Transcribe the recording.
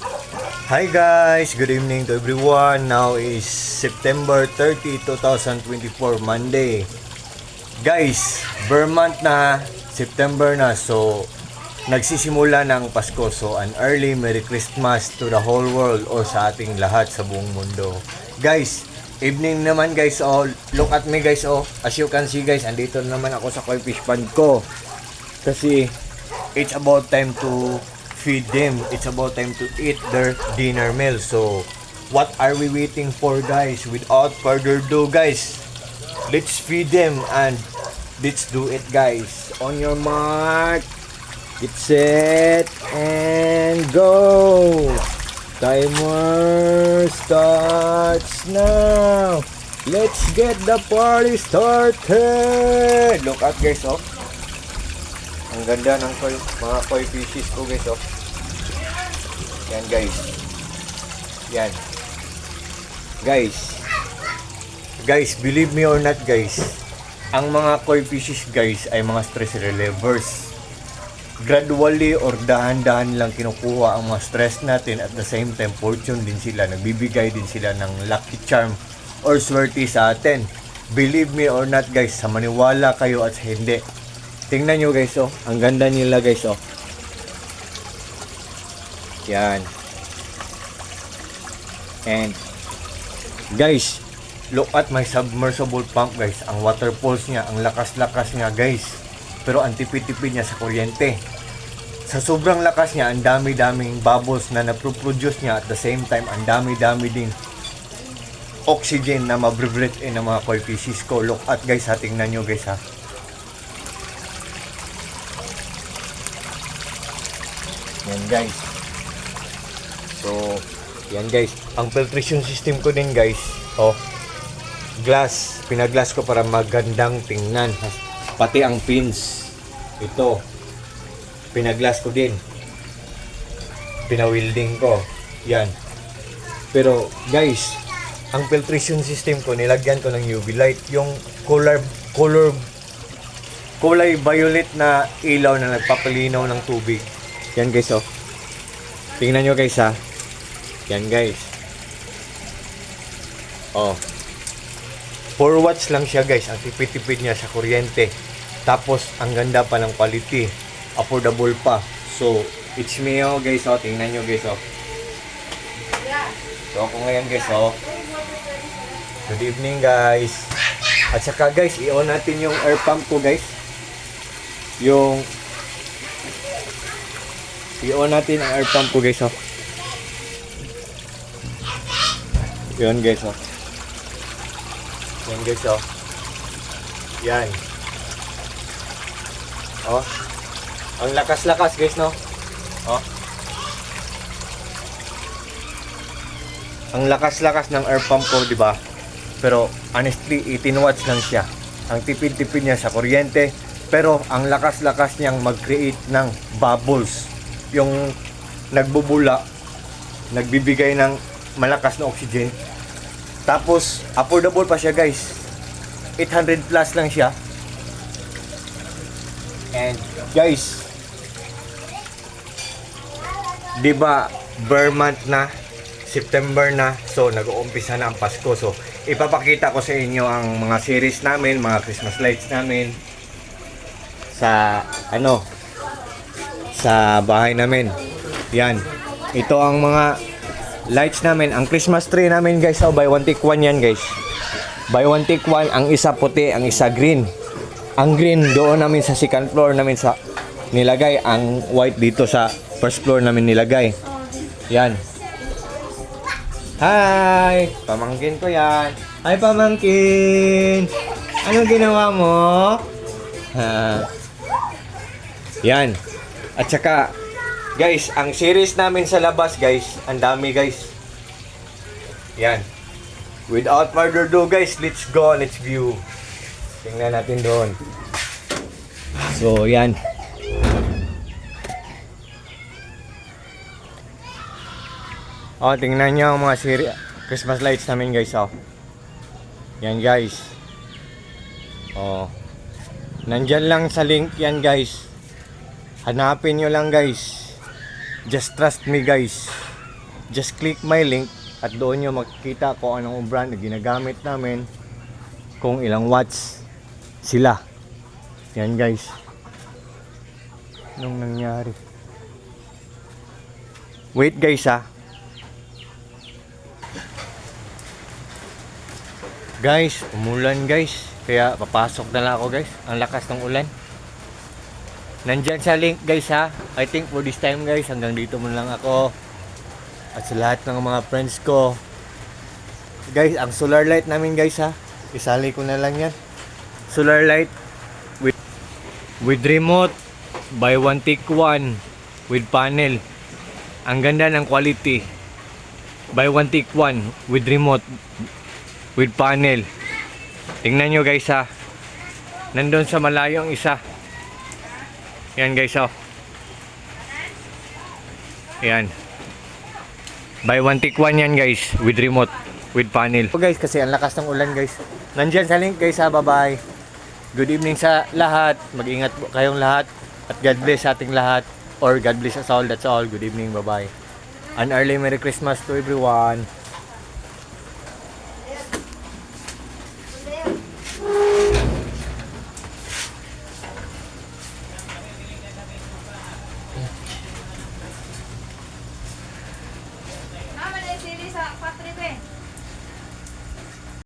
Hi guys, good evening to everyone. Now is September 30, 2024, Monday. Guys, Vermont na, September na, so nagsisimula ng Pasko. So an early Merry Christmas to the whole world or sa ating lahat sa buong mundo. Guys, evening naman guys, oh, look at me guys, oh. As you can see guys, andito naman ako sa koi fish pond ko. Kasi it's about time to feed them. It's about time to eat their dinner meal. So, what are we waiting for guys? Without further ado guys, let's feed them and let's do it guys. On your mark, get set, and go! Timer starts now! Let's get the party started! Look at guys, oh. Ang ganda ng mga koi fishes ko guys, oh. Yan guys. Yan. Guys, believe me or not guys, ang mga koi fishes guys ay mga stress relievers. Gradually or dahan-dahan lang kinukuha ang mga stress natin, at the same time fortune din sila. Nagbibigay din sila ng lucky charm or swerte sa atin. Believe me or not guys, sa maniwala kayo at sa hindi. Tingnan nyo guys, oh. Ang ganda nila guys, oh. Yan. And guys, look at my submersible pump guys. Ang water pulse niya, ang lakas-lakas niya guys. Pero ang tipid-tipid niya sa kuryente. Sa sobrang lakas niya, ang dami-daming bubbles na naproproduce niya. At the same time, ang dami-dami ding oxygen na mabre-breathe in ng mga koi fishes ko. Look at guys, ha. Tingnan nyo guys, ha. Yan guys. So, yan guys. Ang filtration system ko din guys, oh, glass. Pinaglass ko para magandang tingnan. Pati ang pins. Ito. Pinaglass ko din. Pinawilding ko. Yan. Pero guys, ang filtration system ko, nilagyan ko ng UV light. Yung kulay violet na ilaw na nagpapalinaw ng tubig. Yan guys, oh. Tingnan nyo guys, ha. Yan guys. Oh. 4 watts lang siya guys. Ang tipid-tipid niya sa kuryente. Tapos, ang ganda pa ng quality. Affordable pa. So, it's me, oh guys, oh. Tingnan nyo guys, oh. So, ako ngayon guys, oh. Good evening guys. At saka guys, i-on natin yung air pump ko guys. I-on natin ang air pump ko guys, oh. Yun guys, oh. Yan guys, oh. Yan. Oh. Ang lakas-lakas guys, no? Oh. Ang lakas-lakas ng air pump ko, di ba? Pero honestly, 18 watts lang siya. Ang tipid-tipid niya sa kuryente, pero ang lakas-lakas niyang mag-create ng bubbles. Yung nagbubula, nagbibigay ng malakas na oxygen. Tapos, affordable pa siya guys. 800 plus lang siya. And guys, di ba Vermont na, September na, so nag-uumpisa na ang Pasko. So, ipapakita ko sa inyo ang mga series namin, mga Christmas lights namin sa sa bahay namin. Yan. Ito ang mga lights namin. Ang Christmas tree namin guys, oh, buy one take one yan guys. Buy one take one. Ang isa puti, ang isa green. Ang green doon namin sa second floor namin sa nilagay. Ang white dito sa first floor namin nilagay. Yan. Hi! Pamangkin ko yan. Hi pamangkin! Anong ginawa mo? Yan. At saka, guys, ang series namin sa labas, guys, ang dami, guys. Yan. Without further ado, guys, let's go, let's view. Tingnan natin doon. So, yan. Oh, tingnan nyo ang mga Christmas lights namin, guys, oh. Yan, guys. Oh. Nandyan lang sa link yan, guys. Hanapin nyo lang guys. Just trust me guys. just click my link at doon nyo makikita kung anong brand na ginagamit namin, kung ilang watts sila. Yan guys. Anong nangyari? Wait guys ha. Guys, umulan guys. Kaya papasok na lang ako guys. Ang lakas ng ulan. Nandyan sa link guys ha. I think for this time guys, hanggang dito muna lang ako. At sa lahat ng mga friends ko. Guys, ang solar light namin guys ha. Isali ko na lang yan. Solar light with remote. Buy one take one. With panel. Ang ganda ng quality. Buy one take one. With remote. With panel. Tingnan nyo guys ha. Nandun sa malayo ang isa. Yan guys oh. Yan. Buy one take one yan guys. With remote. With panel. So guys, kasi ang lakas ng ulan guys. Nandyan sa link guys ha. Bye bye. Good evening sa lahat. Mag-ingat po kayong lahat. At God bless sa ating lahat. Or God bless us all. That's all. Good evening. Bye bye. An early Merry Christmas to everyone.